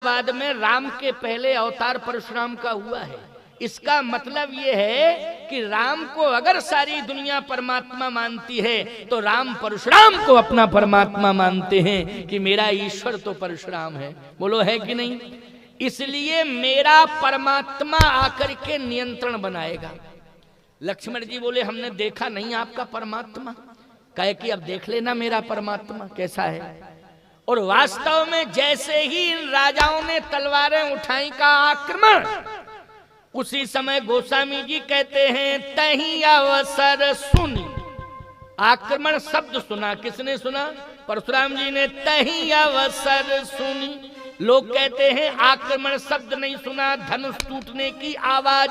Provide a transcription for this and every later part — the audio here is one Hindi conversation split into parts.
बाद में राम के पहले अवतार परशुराम का हुआ है। इसका मतलब ये है कि राम को अगर सारी दुनिया परमात्मा मानती है तो राम परशुराम को अपना परमात्मा मानते हैं कि मेरा ईश्वर तो परशुराम है। बोलो है कि नहीं? इसलिए मेरा परमात्मा आकर के नियंत्रण बनाएगा। लक्ष्मण जी बोले हमने देखा नहीं आपका परमात्मा। कहे कि अब देख लेना मेरा परमात्मा कैसा है। और वास्तव में जैसे ही इन राजाओं ने तलवारें उठाई का आक्रमण, उसी समय गोस्वामी जी कहते हैं तहीं अवसर सुनी। आक्रमण शब्द सुना, किसने सुना? परशुराम जी ने। तहीं अवसर सुनी। लोग कहते हैं आक्रमण शब्द नहीं सुना, धनुष टूटने की आवाज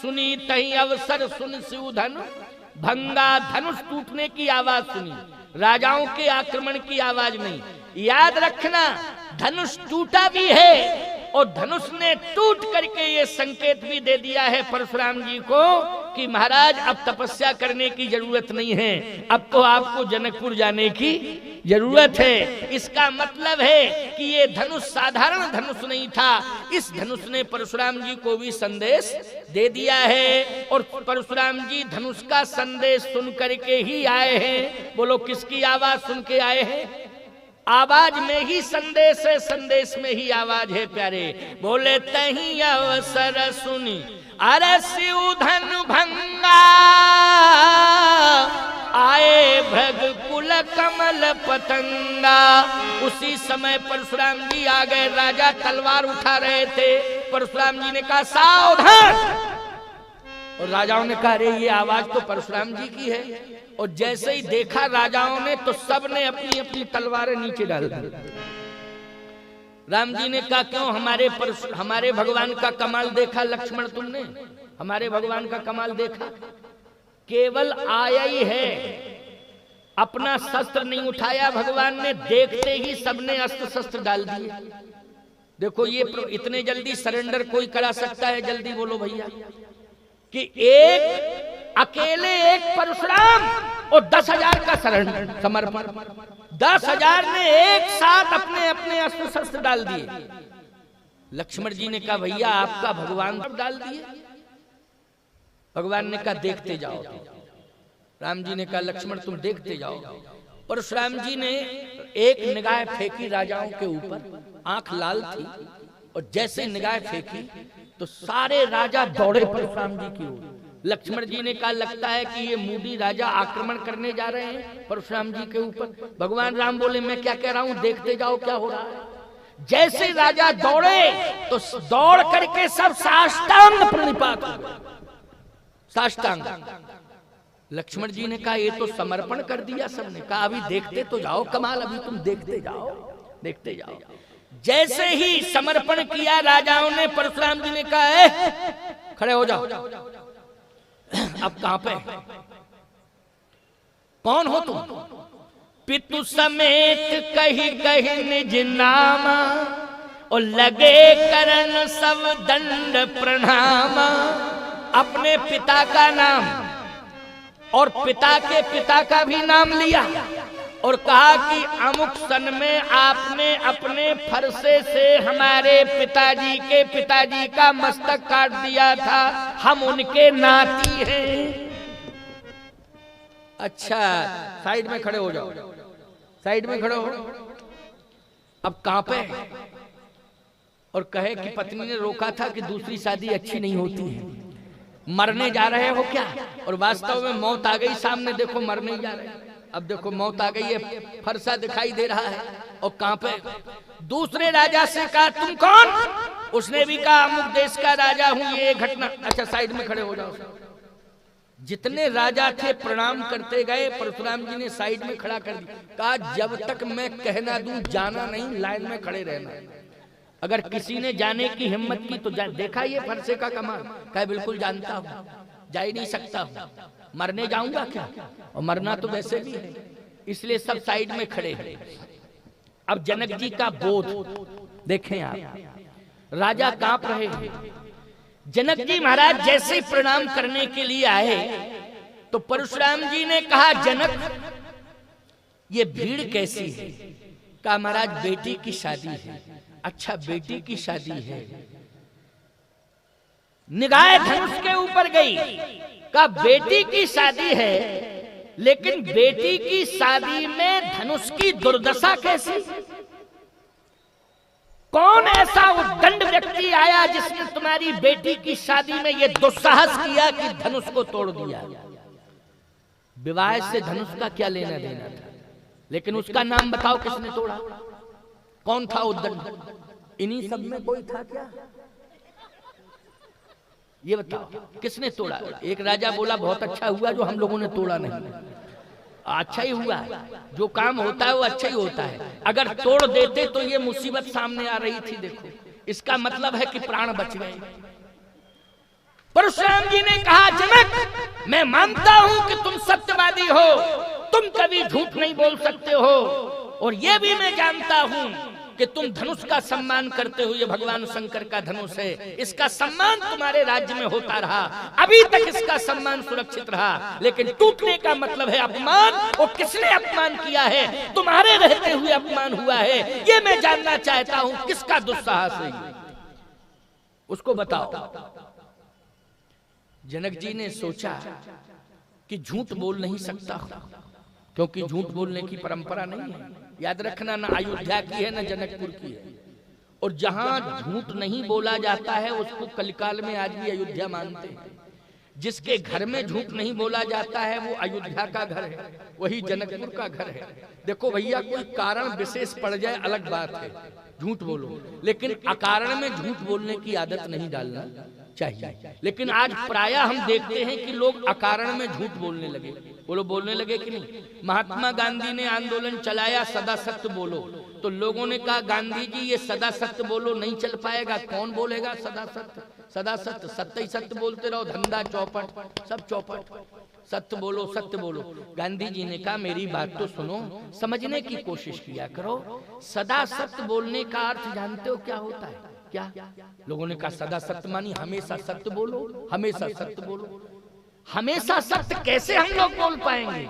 सुनी। तहीं अवसर सुन शिव धनु भंगा, धनुष टूटने की आवाज सुनी, राजाओं के आक्रमण की आवाज नहीं। याद रखना, धनुष टूटा भी है और धनुष ने टूट करके ये संकेत भी दे दिया है परशुराम जी को कि महाराज अब तपस्या करने की जरूरत नहीं है, अब तो आपको जनकपुर जाने की जरूरत है। इसका मतलब है कि ये धनुष साधारण धनुष नहीं था, इस धनुष ने परशुराम जी को भी संदेश दे दिया है। और परशुराम जी धनुष का संदेश सुन करके ही आए हैं। बोलो किसकी आवाज सुन के आए हैं? आवाज में ही संदेश है, संदेश में ही आवाज है प्यारे। बोले तहीं अवसर सुनी अरे शिव धनु भंगा, आए भृग कुल कमल पतंगा। उसी समय परशुराम जी आ गए। राजा तलवार उठा रहे थे। परशुराम जी ने कहा सावधान। और राजाओं ने कहा अरे ये आवाज तो परशुराम जी की है। और जैसे ही देखा राजाओं ने तो सब ने अपनी अपनी तलवारें नीचे डाल दी। राम जी ने कहा क्यों? हमारे भगवान का कमाल देखा लक्ष्मण तुमने? हमारे भगवान का कमाल देखा? केवल आया ही है, अपना शस्त्र नहीं उठाया भगवान ने, देखते ही सबने अस्त्र शस्त्र डाल दिए। देखो ये इतने जल्दी सरेंडर कोई करा सकता है? जल्दी बोलो भैया। कि एक अकेले एक परशुराम और 10,000 का समर्पण। 10,000 ने एक साथ अपने अपने अस्त्र शस्त्र डाल दिए। लक्ष्मण जी ने कहा भैया आपका भगवान डाल दिए? भगवान ने कहा देखते जाओ। राम जी ने कहा लक्ष्मण तुम देखते जाओ। परशुराम जी ने एक निगाह फेंकी राजाओं के ऊपर, आंख लाल थी, और जैसे निगाह फेंकी तो सारे राजा दौड़े परशुराम जी की ओर। लक्ष्मण जी ने कहा लगता है कि ये मूडी राजा आक्रमण करने जा रहे हैं परशुराम जी के ऊपर। भगवान राम बोले मैं क्या कह रहा हूं, देखते जाओ क्या हो रहा है। जैसे राजा दौड़े तो दौड़ करके सब साष्टांग प्रणिपात हो गए। साष्टांग। लक्ष्मण जी ने कहा ये तो समर्पण कर दिया सबने। कहा अभी देखते तो जाओ कमाल, अभी तुम देखते जाओ, देखते जाओ। जैसे ही समर्पण किया राजाओं ने, परशुराम जी ने कहा खड़े हो जाओ। अब कहां पे? कौन हो तुम? पितु समेत कही कही निज नामा, और लगे करन सब दंड प्रणामा। अपने पिता का नाम और पिता के पिता का भी नाम लिया और कहा कि अमुक सन में आपने अपने फरसे से हमारे पिताजी के पिताजी का मस्तक काट दिया था, हम उनके नाती हैं। अच्छा साइड में खड़े हो जाओ, साइड में खड़े हो। अब कहां पे? और कहे कि पत्नी ने रोका था कि दूसरी शादी अच्छी नहीं होती है, मरने जा रहे हो क्या? और वास्तव में मौत आ गई सामने, देखो मरने जा रहे हैं। अब देखो मौत आ गई है, फरसा दिखाई दे रहा है। और कहां पे? दूसरे राजा से कहा तुम कौन? उसने भी कहा अमुक देश का राजा हूं, ये घटना। अच्छा साइड में खड़े हो जाओ। जितने राजा थे प्रणाम करते गए। परशुराम जी ने साइड में खड़ा कर दिया, कहा जब तक मैं कहना दूं जाना नहीं, लाइन में खड़े रहना। अगर किसी ने जाने की हिम्मत की तो देखा ये फरसे का कमाल। कहा बिल्कुल जानता हूं, जा ही नहीं सकता हूं, मरने जाऊंगा क्या? और मरना तो वैसे भी है, इसलिए सब साइड में खड़े हैं। अब जनक जी का बोध देखें आप, राजा कांप रहे हैं। जनक जी महाराज जैसे प्रणाम करने के लिए आए तो परशुराम जी ने कहा जनक ये भीड़ कैसी है? कहा महाराज बेटी की शादी है। अच्छा बेटी की शादी है, निगाह धनुष के ऊपर गई, कहा बेटी की शादी है, लेकिन बेटी की शादी में धनुष की दुर्दशा कैसी? कौन ऐसा उद्दंड व्यक्ति आया जिसने तुम्हारी बेटी की शादी में यह दुस्साहस किया कि धनुष को तोड़ दिया? विवाह से धनुष का क्या लेना देना था, लेकिन उसका नाम बताओ किसने तोड़ा? कौन था उद्दंड? इन्हीं सब में कोई था क्या? ये बताओ किसने तोड़ा? एक राजा बोला बहुत अच्छा हुआ जो हम लोगों ने तोड़ा नहीं। अच्छा ही हुआ, जो काम होता है वो अच्छा ही होता है। अगर तोड़ देते तो ये मुसीबत सामने आ रही थी। देखो इसका मतलब है कि प्राण बच गए। परशुराम जी ने कहा जनक मैं मानता हूं कि तुम सत्यवादी हो, तुम कभी झूठ नहीं बोल सकते हो, और ये भी मैं जानता हूं कि तुम धनुष का सम्मान करते हो। ये भगवान शंकर का धनुष है, इसका सम्मान तुम्हारे राज्य में होता रहा, अभी तक इसका सम्मान सुरक्षित रहा, लेकिन टूटने का मतलब है अपमान। और किसने अपमान किया है? तुम्हारे रहते हुए अपमान हुआ है। ये मैं जानना चाहता हूं किसका दुस्साहस है, उसको बताओ। जनक जी ने सोचा कि झूठ बोल नहीं सकता, क्योंकि झूठ बोलने की परंपरा नहीं है। याद रखना, ना अयोध्या की है ना जनकपुर की है। और जहां झूठ नहीं बोला जाता है उसको कलिकाल में आज भी अयोध्या मानते हैं। जिसके घर में झूठ नहीं बोला जाता है वो अयोध्या का घर है, वही जनकपुर का घर है। देखो भैया, कोई कारण विशेष पड़ जाए अलग बात है, झूठ बोलो, लेकिन अकारण में झूठ बोलने की आदत नहीं डालना चाहिए। लेकिन आज प्रायः हम देखते हैं कि लोग अकारण में झूठ बोलने लगे। बोलो, बोलने लगे कि नहीं? महात्मा गांधी ने आंदोलन चलाया सदा सत्य बोलो, तो लोगों ने कहा गांधी जी ये सदा सत्य बोलो नहीं चल पाएगा, कौन बोलेगा सदा सत्य? सदा सत्य, सत्य ही सत्य बोलते रहो, धंधा चौपट, सब चौपट, सत्य बोलो सत्य बोलो। गांधी जी ने कहा मेरी बात तो सुनो, समझने की कोशिश किया करो। सदा सत्य बोलने का अर्थ जानते हो क्या होता है? क्या? लोगों ने कहा सदा सत्य मानी हमेशा सत्य बोलो, हमेशा सत्य बोलो। हमेशा सत्य कैसे हम लोग बोल पाएंगे?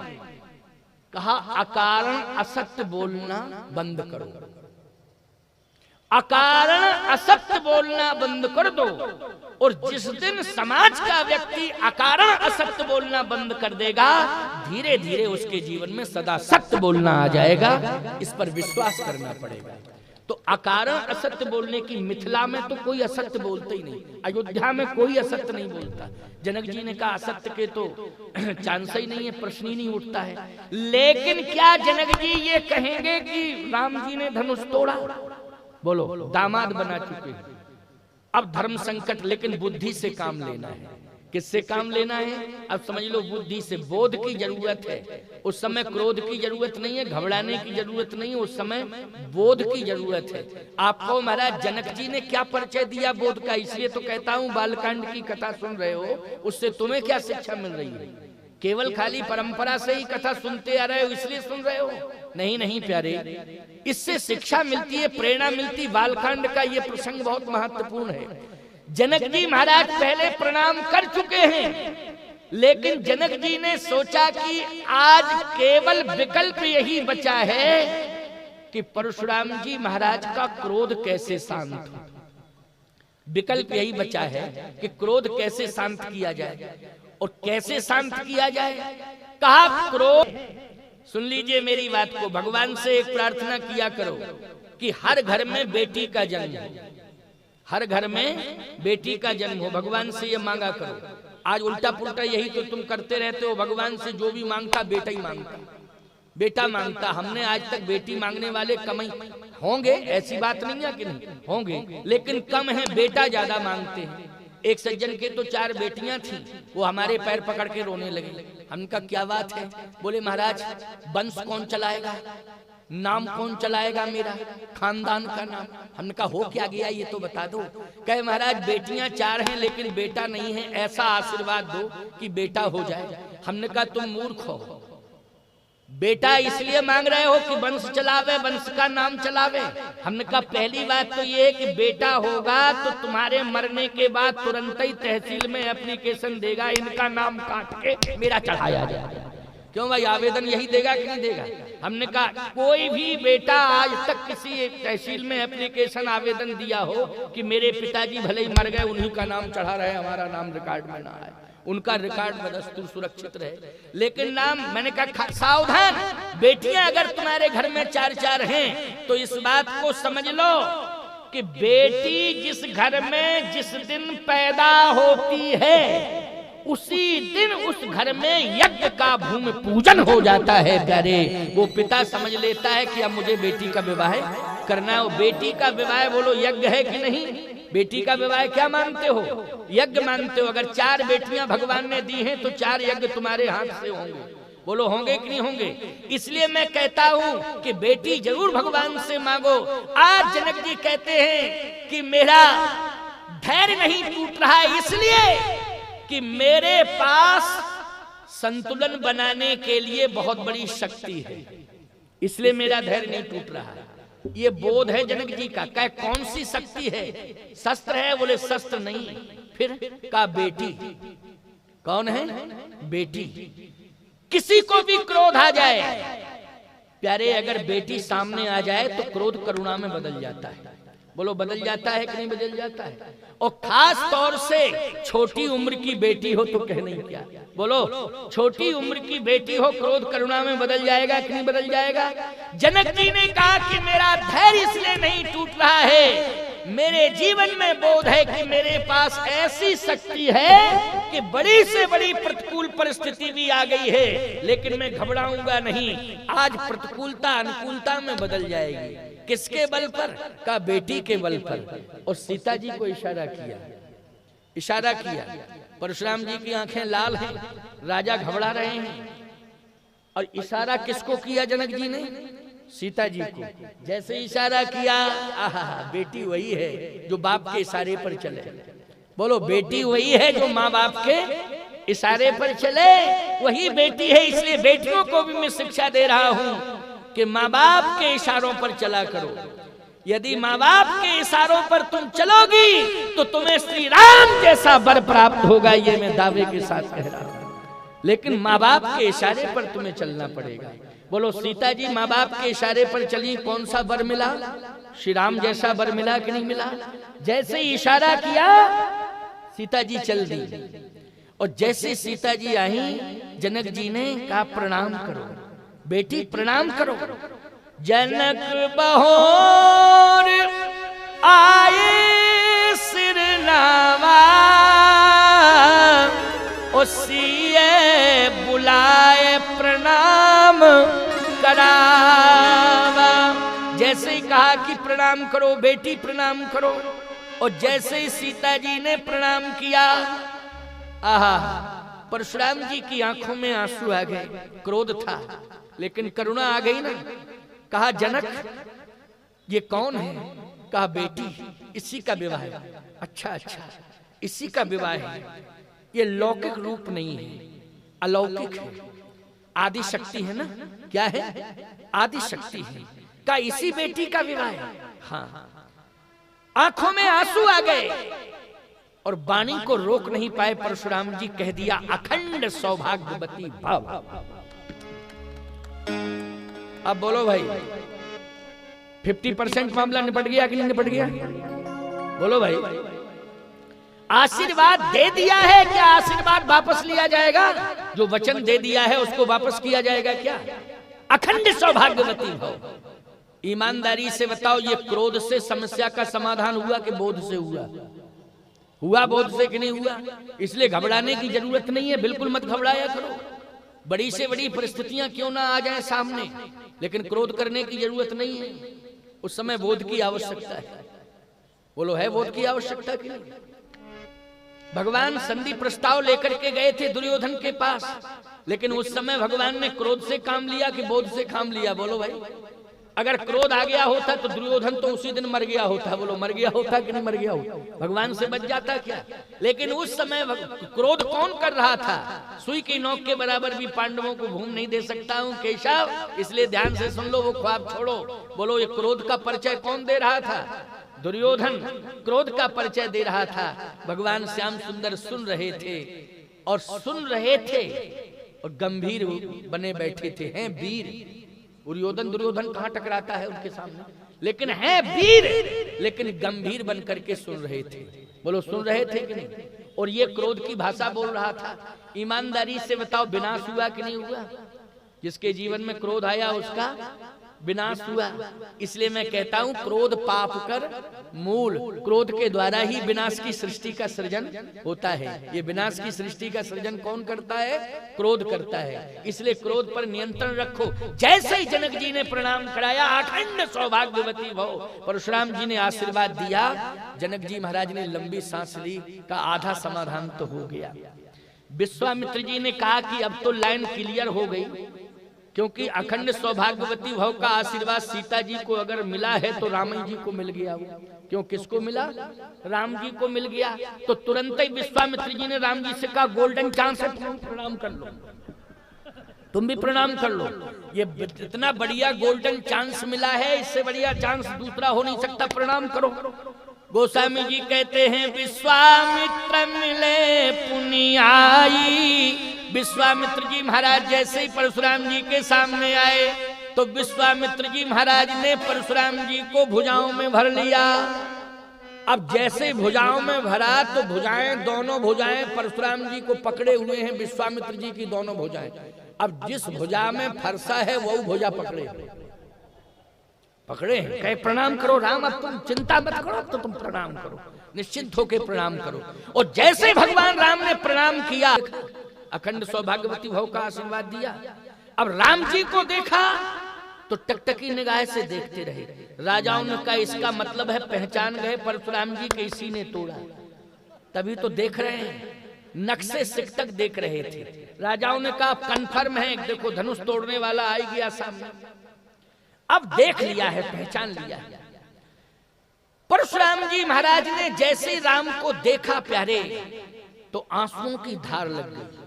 कहा अकारण असत्य बोलना बंद करो, अकारण असत्य बोलना बंद कर दो। और जिस दिन समाज का व्यक्ति अकारण असत्य बोलना बंद कर देगा, धीरे धीरे उसके जीवन में सदा सत्य बोलना आ जाएगा। इस पर विश्वास करना पड़ेगा। तो अकारण असत्य बोलने की, मिथिला में तो कोई असत्य बोलते ही नहीं, अयोध्या में कोई असत्य नहीं बोलता। जनक जी ने कहा असत्य के तो चांस ही नहीं है, प्रश्न ही नहीं उठता है। लेकिन क्या जनक जी ये कहेंगे कि राम जी ने धनुष तोड़ा? बोलो, दामाद बना चुके हैं, अब धर्म संकट, लेकिन बुद्धि से काम लेना है। किससे काम लेना है? अब समझ लो, बुद्धि से। बोध की जरूरत है। उस समय क्रोध की जरूरत नहीं है, घबराने की जरूरत नहीं है, उस समय बोध की जरूरत है। आपको महाराज जनक जी ने क्या परिचय दिया बोध का? इसलिए तो कहता हूँ बालकांड की कथा सुन रहे हो, उससे तुम्हें क्या शिक्षा मिल रही है? केवल खाली परंपरा से ही कथा सुनते आ रहे हो इसलिए सुन रहे हो? नहीं नहीं प्यारे, इससे शिक्षा मिलती है, प्रेरणा मिलती। बालकांड का ये प्रसंग बहुत महत्वपूर्ण है। जनक जी महाराज पहले प्रणाम कर चुके हैं, लेकिन जनक जी ने सोचा कि आज केवल विकल्प यही बचा है कि परशुराम जी महाराज का क्रोध कैसे शांत हो। विकल्प यही बचा है कि क्रोध कैसे शांत किया जाए। और कैसे शांत किया जाए? कहा क्रोध, सुन लीजिए मेरी बात को, भगवान से एक प्रार्थना किया करो कि हर घर में बेटी का जन्म हो, हर घर में बेटी का जन्म हो। भगवान से ये मांगा करो। आज उल्टा पुल्टा यही तो तुम करते रहते हो, भगवान से जो भी मांगता बेटा ही मांगता, बेटा मांगता। हमने आज तक बेटी मांगने वाले कम ही होंगे, ऐसी बात नहीं है कि नहीं होंगे, लेकिन कम है, बेटा ज्यादा मांगते हैं। एक सज्जन के तो 4 बेटियां थी, वो हमारे पैर पकड़ के रोने लगे। हमका क्या बात है? बोले महाराज वंश कौन चलाएगा, नाम कौन चलाएगा, मेरा खानदान का नाम। हमने कहा हो क्या गया ये तो बता दो। कहे महाराज बेटियां 4 हैं लेकिन बेटा नहीं है, ऐसा आशीर्वाद दो कि बेटा हो जाए। हमने कहा तुम मूर्ख हो, बेटा इसलिए मांग रहे हो कि वंश चलावे, वंश का नाम चलावे। हमने कहा पहली बात तो ये कि बेटा होगा तो तुम्हारे मरने के बाद तुरंत ही तहसील में एप्लीकेशन देगा, इनका नाम काट के मेरा चढ़ाया जाएगा। क्यों भाई, आवेदन यही देगा कि नहीं देगा? हमने कहा कोई भी बेटा आज तक किसी तहसील में एप्लीकेशन आवेदन दिया हो कि मेरे पिताजी भले ही मर गए, उन्हीं का नाम चढ़ा रहे, हमारा नाम रिकॉर्ड में ना आए, उनका रिकॉर्ड बदस्तूर सुरक्षित रहे, लेकिन नाम, मैंने कहा सावधान, बेटियां अगर तुम्हारे घर में 4-4 हैं तो इस बात को समझ लो कि बेटी जिस घर में जिस दिन पैदा होती है उसी दिन उस घर में यज्ञ का भूमि पूजन हो जाता है प्यारे। वो पिता समझ लेता है कि अब मुझे बेटी का विवाह करना है। वो बेटी का विवाह बोलो यज्ञ है कि नहीं? बेटी का विवाह क्या मानते हो? यज्ञ मानते हो। अगर 4 बेटियां भगवान ने दी हैं तो 4 यज्ञ तुम्हारे हाथ से होंगे। बोलो होंगे कि नहीं होंगे? इसलिए मैं कहता हूं कि बेटी जरूर भगवान से मांगो। आज जनक जी कहते हैं कि मेरा धैर्य नहीं टूट रहा है इसलिए कि मेरे पास संतुलन बनाने के लिए बहुत बड़ी शक्ति है, इसलिए मेरा धैर्य नहीं टूट रहा है। ये बोध है जनक जी का। क्या कौन सी शक्ति है? शस्त्र है? बोले शस्त्र नहीं। फिर का बेटी। कौन है? बेटी। किसी को भी क्रोध आ जाए प्यारे, अगर बेटी सामने आ जाए तो क्रोध करुणा में बदल जाता है। बोलो बदल जाता है कि नहीं बदल जाता है? और खास तौर से छोटी उम्र की बेटी हो तो कह नहीं क्या? बोलो छोटी उम्र की बेटी हो, क्रोध करुणा में बदल जाएगा कि नहीं बदल जाएगा? जनक जी ने कहा कि मेरा धैर्य इसलिए नहीं टूट रहा है, मेरे जीवन में बोध है कि मेरे पास ऐसी शक्ति है कि बड़ी से बड़ी प्रतिकूल परिस्थिति भी आ गई है लेकिन मैं घबराऊंगा नहीं। आज प्रतिकूलता अनुकूलता में बदल जाएगी। किसके बल पर? का बेटी के बल पर। और सीता जी को इशारा किया, इशारा किया। परशुराम जी की आंखें लाल हैं, राजा घबरा रहे हैं। और इशारा किसको किया जनक जी ने? सीता जी को। जैसे इशारा किया, आहा, बेटी वही है जो बाप के इशारे पर चले। बोलो बेटी वही है जो माँ बाप के इशारे पर चले, वही बेटी है। इसलिए बेटियों को भी मैं शिक्षा दे रहा हूँ कि माँ बाप के इशारों पर चला करो। यदि माँ बाप के इशारों पर तुम चलोगी तो तुम्हें श्री राम जैसा वर प्राप्त होगा, ये मैं दावे के साथ कह रहा हूँ। लेकिन माँ बाप के इशारे पर तुम्हें चलना पड़ेगा। बोलो सीता जी माँ बाप के इशारे पर चली, कौन सा वर मिला? श्री राम जैसा वर मिला कि नहीं मिला? जैसे ही इशारा किया सीता जी चल दी। और जैसे सीता जी आई, जनक जी ने कहा प्रणाम करो बेटी, प्रणाम करो। जनक बहोर आए सिर नावा, उसिए बुलाए प्रणाम करावा। जैसे ही कहा कि प्रणाम करो बेटी, प्रणाम करो, और जैसे ही सीता जी ने प्रणाम किया, आहा, परशुराम जी की आंखों में आंसू आ गए। क्रोध था लेकिन करुणा आ गई ना। कहा जनक ये कौन है? कहा बेटी, इसी का विवाह है। अच्छा अच्छा, इसी का विवाह है। ये लौकिक रूप नहीं है, अलौकिक है, आदि शक्ति है ना। क्या है? आदि शक्ति है। का इसी बेटी का विवाह है। हाँ, आंखों में आंसू आ गए और वाणी को रोक नहीं पाए। परशुराम जी कह दिया अखंड सौभाग्यवती भव। अब बोलो भाई 50% मामला निपट गया कि नहीं निपट गया? बोलो भाई, आशीर्वाद दे दिया है, क्या आशीर्वाद वापस लिया जाएगा? जो वचन दे दिया है उसको वापस किया जाएगा क्या? अखंड सौभाग्यवती भव। ईमानदारी से बताओ, ये क्रोध से समस्या का समाधान हुआ कि बोध से हुआ? हुआ बोध से कि नहीं हुआ? इसलिए घबराने की जरूरत नहीं है, बिल्कुल मत घबराया करो। बड़ी से बड़ी परिस्थितियां क्यों ना आ जाएं सामने, लेकिन क्रोध करने की जरूरत नहीं है। उस समय बोध की आवश्यकता है। बोलो है बोध की आवश्यकता कि नहीं? भगवान संधि प्रस्ताव लेकर के गए थे दुर्योधन के पास, लेकिन उस समय भगवान ने क्रोध से काम लिया कि बोध से काम लिया? बोलो भाई, अगर क्रोध आ गया होता तो दुर्योधन तो उसी दिन मर गया होता। बोलो मर गया होता कि नहीं मर गया होता? भगवान से बच जाता क्या? लेकिन उस समय क्रोध कौन कर रहा था? सुई की नोक के बराबर भी पांडवों को घूम नहीं दे सकता हूं केशव, इसलिए ध्यान से सुन लो, वो ख्वाब छोड़ो। बोलो ये क्रोध का परिचय कौन दे रहा था? दुर्योधन क्रोध का परिचय दे रहा था। भगवान श्याम सुंदर सुन रहे थे, और सुन रहे थे और गंभीर बने बैठे थे। हैं वीर, दुर्योधन कहां टकराता है उनके सामने, लेकिन है वीर, लेकिन गंभीर बन करके सुन रहे थे। बोलो सुन रहे थे कि नहीं? और ये क्रोध की भाषा बोल रहा था। ईमानदारी से बताओ विनाश हुआ कि नहीं हुआ? जिसके जीवन में क्रोध आया उसका विनाश हुआ। इसलिए मैं कहता हूं क्रोध पाप कर मूल। क्रोध के द्वारा ही विनाश की सृष्टि का सृजन होता है। ये विनाश की सृष्टि का सृजन कौन करता है? क्रोध करता है। इसलिए क्रोध पर नियंत्रण रखो। जैसे ही जनक जी ने प्रणाम कराया, अखंड सौभाग्यवती भव, परशुराम जी ने आशीर्वाद दिया। जनक जी महाराज ने लंबी सांस ली, का आधा समाधान तो हो गया। विश्वामित्र जी ने कहा कि अब तो लाइन क्लियर हो गई, क्योंकि अखंड सौभाग्यवती भव का आशीर्वाद सीता जी को अगर मिला है तो राम जी को मिल गया। वो क्यों, किसको मिला? राम जी को मिल गया। तो तुरंत ही विश्वामित्र जी ने राम जी से कहा गोल्डन चांस है, तुम प्रणाम कर लो, तुम भी प्रणाम कर लो। ये इतना बढ़िया गोल्डन चांस मिला है, इससे बढ़िया चांस दूसरा हो नहीं सकता, प्रणाम करो। गोस्वामी जी कहते हैं विश्वामित्र मिले पुनियाई। विश्वामित्र जी महाराज जैसे ही परशुराम जी के सामने आए तो विश्वामित्र जी महाराज ने परशुराम जी को भुजाओं में भर लिया। अब जैसे भुजाओं में भरा तो भुजाएं, दोनों भुजाएं परशुराम जी को पकड़े हुए हैं, विश्वामित्र जी की दोनों भुजाएं। अब जिस भुजा में फरसा है वो भुजा पकड़े हैं। कहे प्रणाम करो राम, अब तुम चिंता मत करो, अब तो तुम प्रणाम करो, निश्चिंत होकर प्रणाम करो। और जैसे भगवान राम ने प्रणाम किया, अखंड सौभाग्यवती भव का आशीर्वाद दिया। अब राम जी को देखा तो टकटकी निगाह से देखते रहे। राजाओं ने कहा इसका मतलब है पहचान गए परशुराम जी के इसी ने तोड़ा, तभी तो देख रहे हैं, नक्शे सिक तक देख रहे थे। राजाओं ने कहा कन्फर्म है, देखो धनुष तोड़ने वाला आ गया सामने। अब देख लिया है, पहचान लिया है। परशुराम जी महाराज ने जैसे राम को देखा प्यारे, तो आंसुओं की धार लग गई।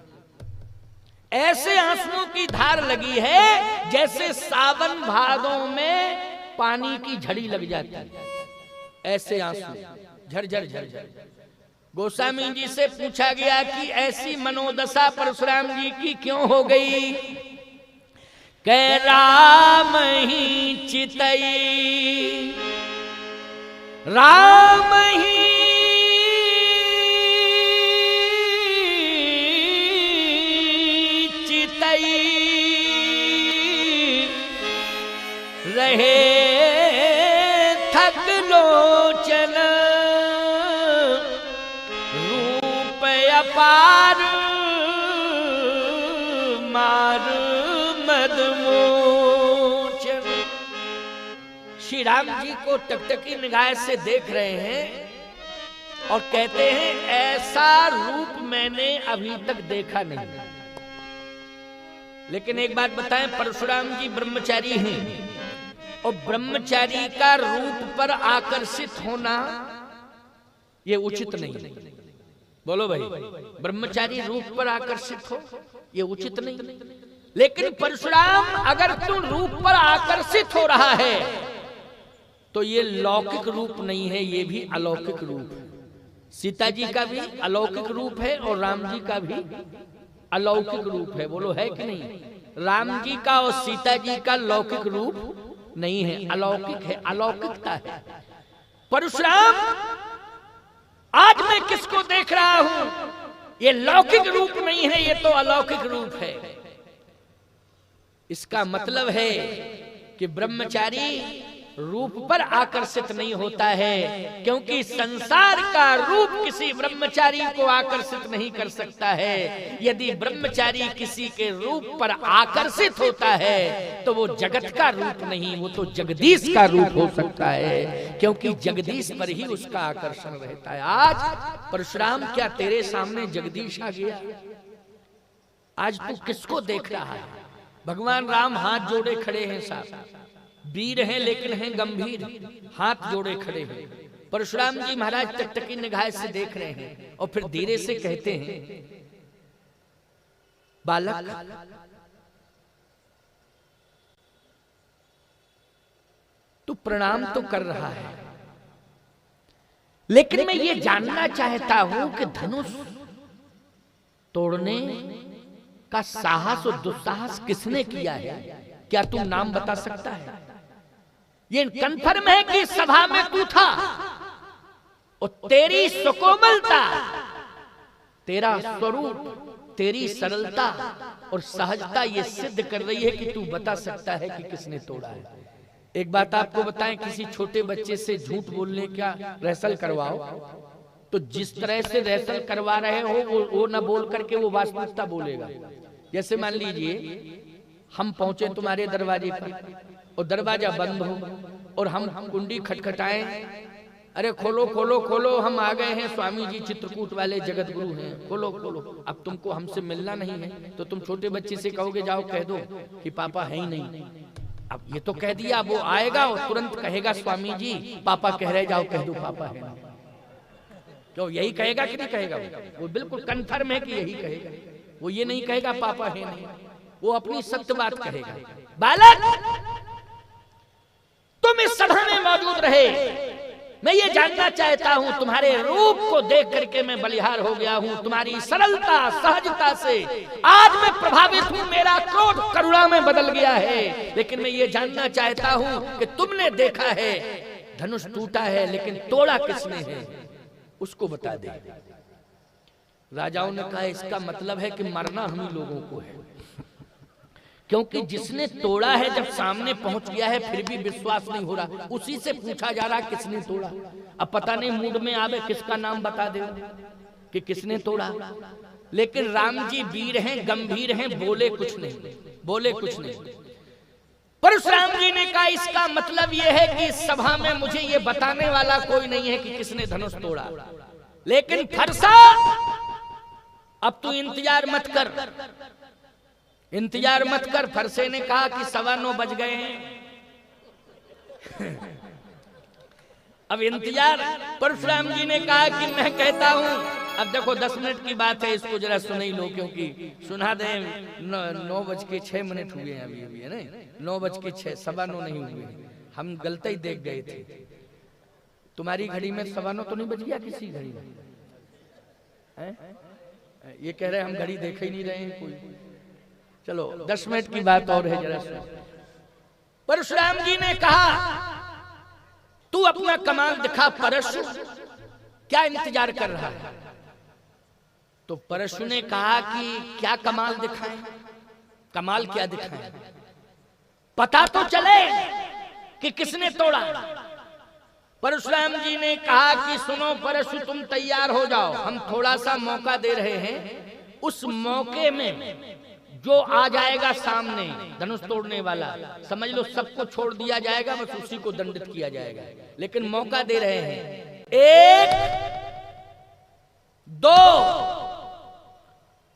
ऐसे आंसुओं की धार लगी है जैसे सावन भादों में पानी की झड़ी लग जाती है, ऐसे आंसू झरझर झरझर। गोस्वामी जी से पूछा गया कि ऐसी मनोदशा परशुराम जी की क्यों हो गई? कह राम ही चितई, राम ही चितई, रहे थक लोचन, रूप अपार मार मदमोचन। श्री राम जी को टकटकी निगाह से देख रहे हैं और कहते हैं ऐसा रूप मैंने अभी तक देखा नहीं। लेकिन एक बात बताएं, परशुराम जी ब्रह्मचारी हैं और ब्रह्मचारी का रूप पर आकर्षित होना ये उचित नहीं। बोलो भाई, ब्रह्मचारी रूप पर आकर्षित हो ये उचित नहीं। लेकिन परशुराम अगर तू रूप पर आकर्षित हो रहा है तो ये लौकिक रूप नहीं है, ये भी अलौकिक रूप है। सीता जी का भी अलौकिक रूप है और राम जी का भी अलौकिक रूप है। बोलो है कि नहीं? राम जी का और सीता जी का लौकिक रूप नहीं है, अलौकिक है, अलौकिकता है। परशुराम आज मैं किसको देख रहा हूं? ये लौकिक रूप नहीं है, ये तो अलौकिक रूप है। इसका मतलब है कि ब्रह्मचारी रूप पर आकर्षित नहीं होता है, क्योंकि संसार का रूप किसी ब्रह्मचारी को आकर्षित नहीं कर सकता है। यदि ब्रह्मचारी किसी के रूप पर आकर्षित होता है तो वो जगत का रूप नहीं, वो तो जगदीश का रूप हो सकता है, क्योंकि जगदीश पर ही उसका आकर्षण रहता है। आज परशुराम क्या तेरे सामने जगदीश आ गया? आज तू किसको देख रहा है? भगवान राम हाथ जोड़े खड़े हैं, साहब वीर हैं लेकिन हैं गंभीर, हाथ जोड़े खड़े हैं। परशुराम जी महाराज टकटकी निगाह से देख रहे हैं और फिर धीरे से कहते हैं बालक, तू प्रणाम तो कर रहा है, लेकिन मैं ये जानना चाहता हूं कि धनुष तोड़ने का साहस और दुस्साहस किसने किया है? क्या तू नाम बता सकता है? ये कन्फर्म है कि सभा में तू था और तेरी सुकोमलता, तेरा स्वरूप, तेरी सरलता और सहजता ये सिद्ध कर रही है कि तू बता सकता है कि किसने तोड़ा है। एक बात आपको बताएं, किसी छोटे बच्चे से झूठ बोलने का रिहर्सल करवाओ तो जिस तरह से रिहर्सल करवा रहे हो वो न बोल करके वो वास्तविकता बोलेगा। जैसे मान लीजिए हम पहुंचे तुम्हारे दरवाजे पर और दरवाजा बंद हो और हम कुंडी खटखटाएं, अरे खोलो खोलो खोलो, हम आ गए हैं, स्वामी जी चित्रकूट वाले जगत गुरु हैं, खोलो खोलो। अब तुमको हमसे मिलना नहीं है तो तुम छोटे बच्चे से कहोगे जाओ कह दो कि पापा है ही नहीं। अब ये तो कह दिया, वो आएगा और तुरंत कहेगा स्वामी जी पापा कह रहे, जाओ कह दो पापा है नहीं। तो यही कहेगा कि नहीं कहेगा? वो बिल्कुल कन्फर्म है कि यही कहेगा। वो ये नहीं कहेगा पापा है नहीं, वो अपनी सत्य बात कहेगा। बालक, तुम इस सभा में मौजूद रहे, मैं ये जानना चाहता हूं, तुम्हारे रूप को देख करके मैं बलिहार हो गया हूं, तुम्हारी सरलता सहजता से आज मैं प्रभावित हूं, मेरा क्रोध करुणा में बदल गया है। लेकिन मैं ये जानना चाहता हूं कि तुमने देखा है धनुष टूटा है, लेकिन तोड़ा किसने है उसको बता दे। राजाओं ने कहा इसका मतलब है कि मरना हम ही लोगों को है, क्योंकि जिसने तोड़ा है जब सामने पहुंच गया है फिर भी विश्वास नहीं हो रहा, उसी से पूछा जा रहा किसने तोड़ा। अब पता नहीं मूड में आवे किसका नाम बता दे कि किसने तोड़ा। लेकिन राम जी वीर हैं, गंभीर हैं, बोले कुछ नहीं, बोले कुछ नहीं। परशुराम जी ने कहा इसका मतलब यह है कि इस सभा में मुझे ये बताने वाला कोई नहीं है कि किसने धनुष तोड़ा। लेकिन फरसा, अब तू इंतजार मत कर, इंतजार मत कर। फरसे ने कहा कि 9:15 बज गए हैं। अब इंतजार, परशुराम जी ने कहा कि मैं कहता हूं, अब देखो 10 मिनट की बात है, इसको जरा सुन ही लो, क्योंकि सुना दे 9:06 हुए हैं अभी अभी, है ना? 9:06, 9:15 नहीं हुए, हम गलती ही देख गए थे। तुम्हारी घड़ी में 9:15 तो नहीं बज गया किसी घड़ी में? ये कह रहे हम घड़ी देख ही नहीं रहे हैं कोई। चलो 10 मिनट की बात और है, जरा सुनो। परशुराम जी ने कहा तू अपना कमाल दिखा परशु, क्या इंतजार कर रहा है? तो परशु ने कहा कि क्या कमाल दिखाएं, कमाल क्या दिखाएं, पता तो चले कि किसने तोड़ा। परशुराम जी ने कहा कि सुनो परशु, तुम तैयार हो जाओ, हम थोड़ा सा मौका दे रहे हैं। उस मौके में जो आ जाएगा सामने धनुष तोड़ने वाला, समझ लो सबको छोड़ दिया जाएगा, बस उसी को दंडित किया जाएगा। लेकिन मौका दे रहे हैं, 1 2।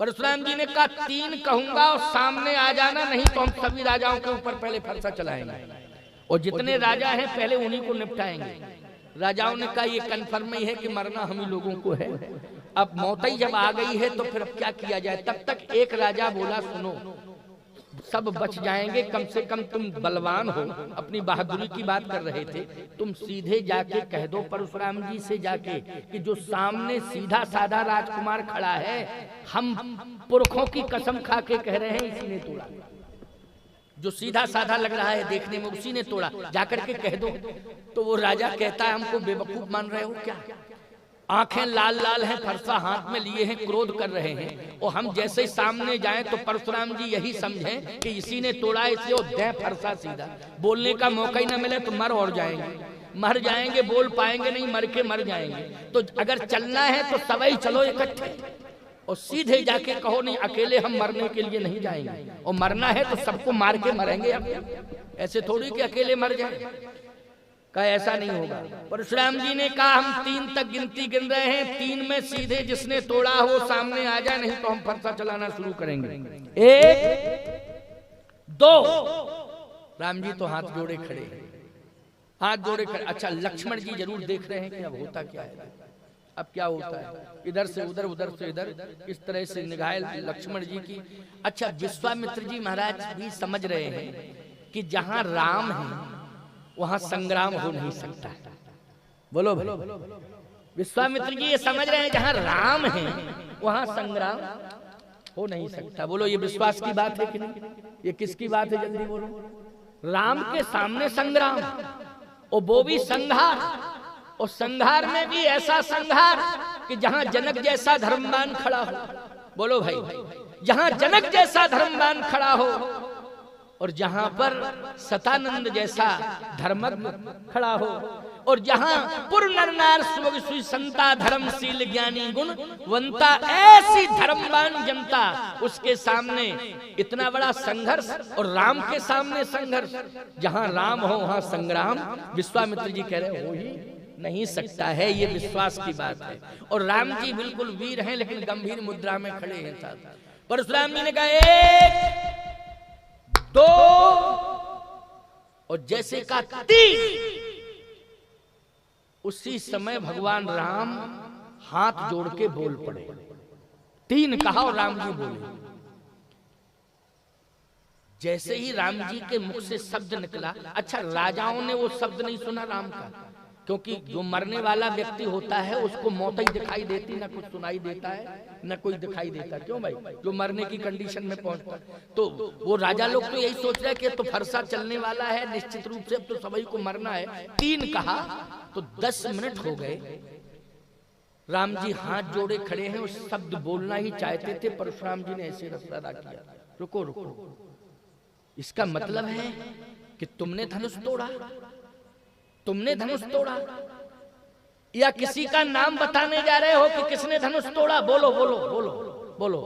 परशुराम जी ने कहा 3 कहूंगा और सामने आ जाना, नहीं तो हम सभी राजाओं के ऊपर पहले फरसा चलाएंगे और जितने राजा हैं पहले उन्हीं को निपटाएंगे। राजाओं ने कहा ये कन्फर्म ही है कि मरना हम ही लोगों को है। अब मौत ही जब आ गई है तो फिर अब क्या किया जाए। तब तक एक राजा बोला सुनो, सब बच जाएंगे, कम से कम तुम बलवान हो, अपनी बहादुरी की बात कर रहे थे, तुम सीधे जाके कह दो परशुराम जी से जाके कि जो सामने सीधा साधा राजकुमार खड़ा है, हम पुरखों की कसम खा के कह रहे हैं इसी ने तोड़ा। जो सीधा साधा लग रहा है देखने में उसी ने तोड़ा, जाकर के कह दो। तो वो राजा कहता है हमको बेवकूफ मान रहे हो क्या? आंखें लाल लाल हैं, फरसा हाथ में लिए हैं, क्रोध कर रहे हैं, और हम जैसे ही सामने जाएं तो परशुराम जी यही समझें कि इसी ने तोड़ा, इसलिए दें फरसा सीधा। बोलने का मौका ही ना मिले तो मर और जाएंगे, मर जाएंगे, बोल पाएंगे नहीं, मर के मर जाएंगे। तो अगर चलना है तो सबई चलो इकट्ठे और सीधे जाके कहो नहीं अकेले हम मरने के लिए नहीं जाएंगे, और मरना है तो सबको मार के मरेंगे। अब ऐसे थोड़ी कि अकेले मर जाए, कहा ऐसा नहीं होगा। परशुराम जी ने कहा हम 3 तक गिनती गिन रहे हैं, 3 में सीधे जिसने तोड़ा हो सामने आ जाए, नहीं तो हम फरसा चलाना शुरू करेंगे। 1 2। राम जी तो हाथ जोड़े खड़े, हाथ जोड़े खड़े। अच्छा लक्ष्मण जी जरूर देख रहे हैं कि अब होता क्या है, अब क्या होता है। इधर से उधर, उधर से इधर, इस तरह से निगाह लक्ष्मण जी की। अच्छा विश्वामित्र जी महाराज भी समझ रहे हैं कि जहां राम है वहां संग्राम हो नहीं सकता। बोलो बोलो। विश्वामित्र जी ये समझ रहे हैं जहां राम है वहां संग्राम हो नहीं सकता। बोलो ये विश्वास की बात है कि नहीं? ये किसकी बात है, जल्दी बोलो। राम के सामने संग्राम, और वो भी संहार, और संहार में भी ऐसा संहार कि जहां जनक जैसा धर्मवान खड़ा हो। बोलो भाई, जहां जनक जैसा धर्मवान खड़ा हो और जहां पर सतानंद जैसा धर्मज्ञ खड़ा हो, और जहां पुर नर नार सुभग सुई संता धर्मशील ज्ञानी गुण वंता, ऐसी धर्मवान जनता, उसके सामने इतना बड़ा संघर्ष, और राम के सामने संघर्ष। जहां राम हो वहां संग्राम। विश्वामित्र जी कह रहे हो ही नहीं सकता है, ये विश्वास की बात है। और राम जी बिल्कुल वीर हैं, लेकिन गंभीर मुद्रा में खड़े हैं साहब। परशुराम जी ने कहा 1 2, और जैसे का 3, उसी समय भगवान राम हाथ जोड़ के बोल पड़े। 3 कहा और राम जी बोले। जैसे ही राम जी के मुख से शब्द निकला, अच्छा राजाओं ने वो शब्द नहीं सुना राम का, क्योंकि जो मरने वाला व्यक्ति होता है उसको मौत ही दिखाई देती, ना कुछ सुनाई देता है ना कोई दिखाई देता। क्यों भाई? जो मरने की कंडीशन में पहुंचता, तो वो राजा लोग तो यही सोच रहे हैं कि तो फरसा चलने वाला है निश्चित रूप से, अब तो सभी को मरना है। 3 कहा तो 10 मिनट हो गए। राम जी हाथ जोड़े खड़े हैं, उस शब्द बोलना ही चाहते थे, परशुराम जी ने ऐसे इशारा किया, रुको रुको, इसका मतलब है कि तुमने धनुष तोड़ा, तुमने धनुष तोड़ा, या किसी का नाम बताने जा रहे हो कि किसने धनुष तोड़ा? बोलो बोलो बोलो बोलो।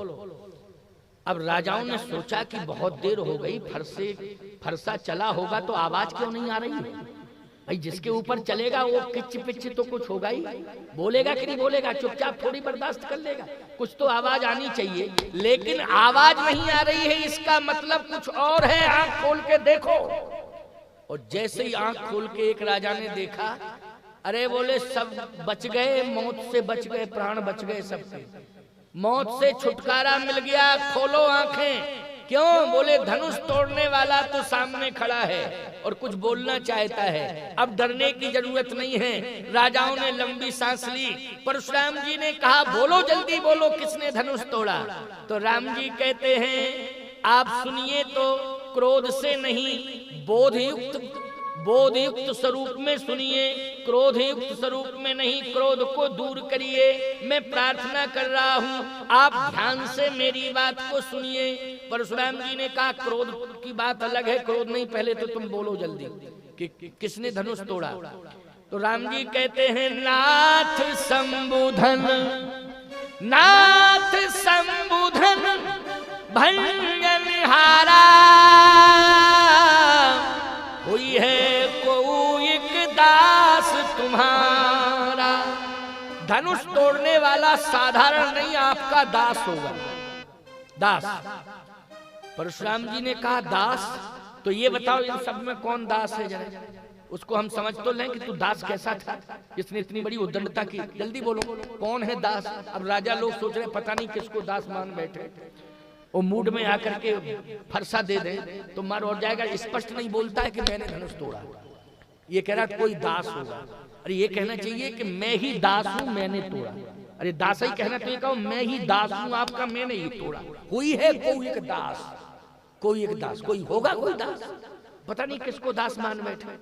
अब राजाओं ने सोचा कि बहुत देर हो गई, फरसा चला होगा तो आवाज क्यों नहीं आ रही है? भाई जिसके ऊपर चलेगा वो किच पिच तो कुछ होगा ही, बोलेगा कि नहीं बोलेगा? चुपचाप थोड़ी बर्दाश्त कर लेगा, कुछ तो आवाज आनी चाहिए। लेकिन आवाज नहीं आ रही है, इसका मतलब कुछ और है। आंख खोल के देखो। और जैसे ही आंख खोल के एक राजा ने देखा, अरे बोले सब बच गए, मौत से बच गए, प्राण बच गए सबके, मौत से छुटकारा मिल गया, खोलो आंखें। क्यों? बोले धनुष तोड़ने वाला तो सामने खड़ा है और कुछ बोलना चाहता है, अब डरने की जरूरत नहीं है। राजाओं ने लंबी सांस ली। परशुराम जी ने कहा बोलो जल्दी बोलो, किसने धनुष तोड़ा? तो राम जी कहते हैं आप सुनिए तो क्रोध से नहीं, बोधयुक्त स्वरूप में सुनिए, क्रोधयुक्त स्वरूप में नहीं। क्रोध को दूर करिए, मैं प्रार्थना कर रहा हूँ, आप ध्यान से मेरी बात को सुनिए। परशुराम जी ने कहा क्रोध की बात अलग है, क्रोध नहीं, पहले तो तुम बोलो जल्दी कि किसने धनुष तोड़ा। तो राम जी कहते हैं नाथ संबुधन, नाथ संबुधन भंजनहारा, हुई है कोई एक दास तुम्हारा। धनुष तोड़ने वाला साधारण नहीं, आपका दास होगा, दास। परशुराम जी ने कहा दास, तो ये बताओ इन सब में कौन दास है, जरा उसको हम समझ तो लें कि तू दास कैसा था जिसने इतनी बड़ी उद्दंडता की। जल्दी बोलो कौन है दास? अब राजा लोग सोच रहे पता नहीं किसको दास मान बैठे, वो मूड में आकर के फरसा दे दे तो मार और जाएगा। स्पष्ट नहीं बोलता है कि मैंने धनुष तोड़ा, ये कह रहा कोई दास होगा। अरे ये कहना चाहिए कि मैं ही दास हूं, मैंने तोड़ा। अरे दास ही कहना चाहिए, कहो मैं ही दास हूं आपका, मैंने ही तोड़ा। हुई है कोई एक दास, कोई एक दास, कोई होगा कोई दास, पता नहीं किसको दास मान बैठे।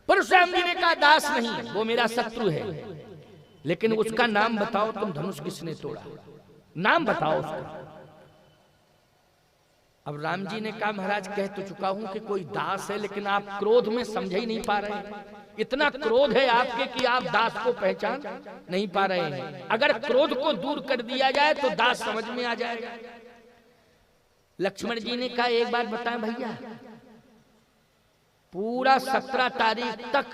परशुराम जी ने कहा दास नहीं, वो मेरा शत्रु है, लेकिन उसका नाम बताओ, तुम धनुष किसने तोड़ा, नाम बताओ उसका। अब राम जी ने कहा महाराज कह तो चुका हूं कि कोई दास है, लेकिन आप क्रोध में समझ ही नहीं पा रहे हैं। इतना क्रोध है आपके कि आप दास को पहचान नहीं पा रहे हैं। अगर क्रोध को दूर कर दिया जाए तो दास समझ में आ जाएगा। लक्ष्मण जी ने कहा एक बात बताएं भैया, पूरा 17 तारीख तक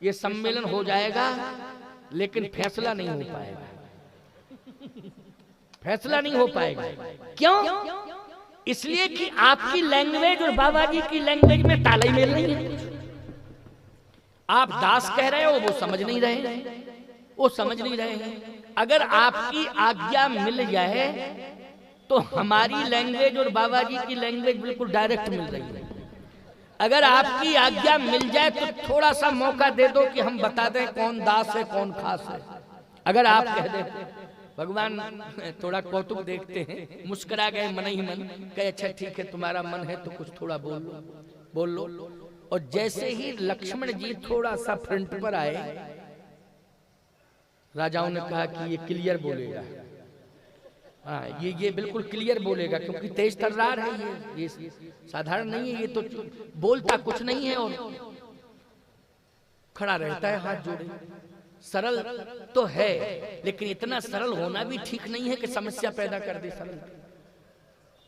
ये सम्मेलन हो जाएगा, लेकिन फैसला नहीं हो पाएगा, फैसला नहीं हो पाएगा। क्यों? इसलिए कि आपकी लैंग्वेज और बाबा जी की लैंग्वेज में ताल मेल नहीं है। आप दास कह रहे हो, वो समझ नहीं रहे, वो समझ नहीं रहे हैं। अगर आपकी आज्ञा मिल जाए तो हमारी लैंग्वेज और बाबा जी की लैंग्वेज बिल्कुल डायरेक्ट मिल रही है। अगर आपकी आज्ञा मिल जाए तो थोड़ा सा मौका दे दो कि हम बता दें कौन दास है कौन खास है। अगर आप कह दें भगवान थोड़ा कौतुक देखते हैं, मुस्कुरा गए मन ही मन, कहे अच्छा ठीक है तुम्हारा मन है तो कुछ थोड़ा बोल लो। और जैसे ही लक्ष्मण जी थोड़ा सा फ्रंट पर आए, राजाओं ने कहा कि ये क्लियर बोलेगा, हाँ ये बिल्कुल क्लियर बोलेगा, क्योंकि तेज तर्रार है, ये साधारण नहीं है, ये तो बोलता कुछ नहीं है और खड़ा रहता है हाथ जोड़े। सरल तो है, लेकिन इतना सरल होना भी ठीक नहीं है कि समस्या पैदा कर दे सरल।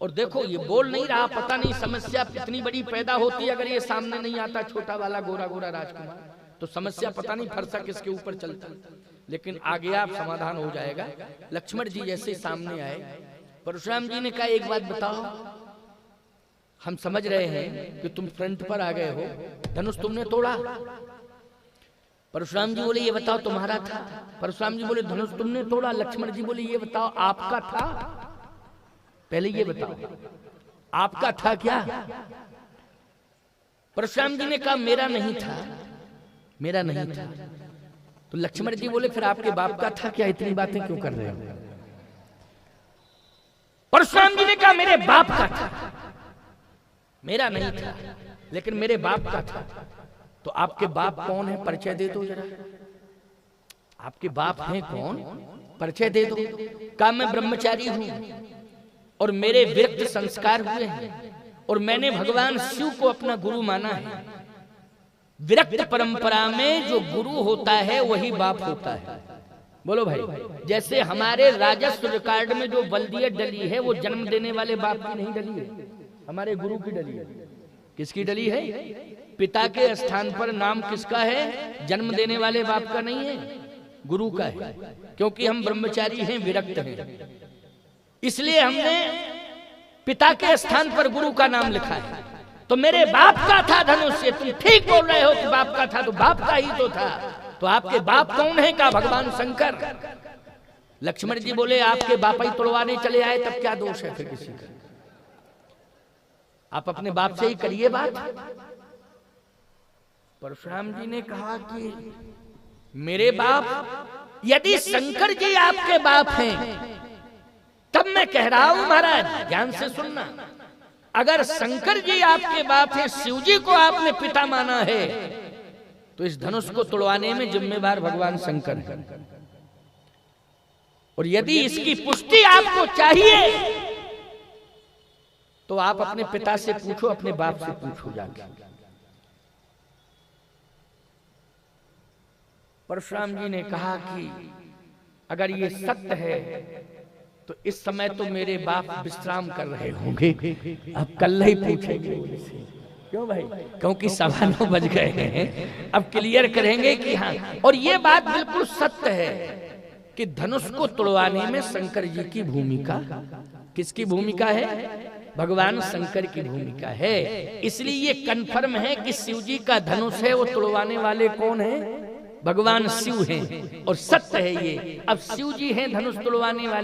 और देखो ये बोल नहीं रहा, पता नहीं समस्या कितनी बड़ी पैदा होती अगर ये सामने नहीं आता, छोटा वाला गोरा गोरा राजकुमार, तो समस्या पता नहीं फरसा किसके ऊपर चलता। लेकिन आगे आप समाधान हो जाएगा। लक्ष्मण जी जैसे सामने आए, परशुराम जी ने कहा एक बात बताओ, हम समझ रहे हैं कि तुम फ्रंट पर आ गए हो, धनुष तुमने तोड़ा। परशुराम जी बोले ये बताओ तुम्हारा था। परशुराम जी बोले धनुष तुमने तोड़ा। लक्ष्मण जी बोले ये बताओ आपका था, पहले ये बताओ आपका था क्या। परशुराम जी ने कहा मेरा नहीं था, मेरा नहीं था। तो लक्ष्मण जी बोले फिर आपके बाप का था क्या, इतनी बातें क्यों कर रहे हो। परशुराम जी ने कहा मेरे बाप का था, मेरा नहीं था लेकिन मेरे बाप का था। तो आपके बाप कौन है, परिचय दे दो जरा, आपके बाप हैं कौन, परिचय दे दो। कहा मैं ब्रह्मचारी हूं और मेरे विरक्त संस्कार हुए हैं और मैंने भगवान शिव को अपना गुरु माना है। विरक्त परंपरा में जो गुरु होता है वही बाप होता है। बोलो भाई, जैसे हमारे राजस्व रिकॉर्ड में जो बल्दियत डली है वो जन्म देने वाले बाप की नहीं डली है, हमारे गुरु की डली है। किसकी डली है, पिता के स्थान पर नाम किसका है, जन्म देने वाले बाप का नहीं है, गुरु का है। क्योंकि हम ब्रह्मचारी हैं, विरक्त हैं, इसलिए हमने पिता के स्थान पर गुरु का नाम लिखा है। तो मेरे बाप का था धनुष, से तुम ठीक बोल रहे हो कि बाप का था, तो बाप का ही तो था। तो आपके बाप कौन है, का भगवान शंकर। लक्ष्मण जी बोले आपके बाप ही तोड़वाने चले आए, तब क्या दोष है फिर किसी का, आप अपने बाप से ही करिए बात। परशुराम जी ने कहा कि मेरे बाप, यदि शंकर जी आपके बाप हैं तब मैं कह रहा हूं महाराज ध्यान से सुनना, अगर शंकर जी आपके बाप हैं, शिव जी को आपने पिता माना है, तो इस धनुष को तोड़वाने में जिम्मेदार भगवान शंकर है। और यदि इसकी पुष्टि आपको चाहिए तो आप अपने पिता से पूछो, अपने बाप से पूछो जाके। परशुराम जी ने कहा कि अगर ये सत्य है तो इस समय तो मेरे बाप विश्राम कर रहे होंगे, अब कल ही पूछेंगे उनसे। क्यों भाई, क्योंकि 9:15 बज गए हैं, अब क्लियर करेंगे कि हाँ। और ये बात बिल्कुल सत्य है कि धनुष को तोड़वाने में शंकर जी की भूमिका, किसकी भूमिका है, भगवान शंकर की भूमिका है। इसलिए ये कन्फर्म है कि शिव जी का धनुष है, वो तोड़वाने वाले कौन है, भगवान शिव हैं। और सत्य है ये, अब शिव जी हैं धनुष तोड़वाने वाले।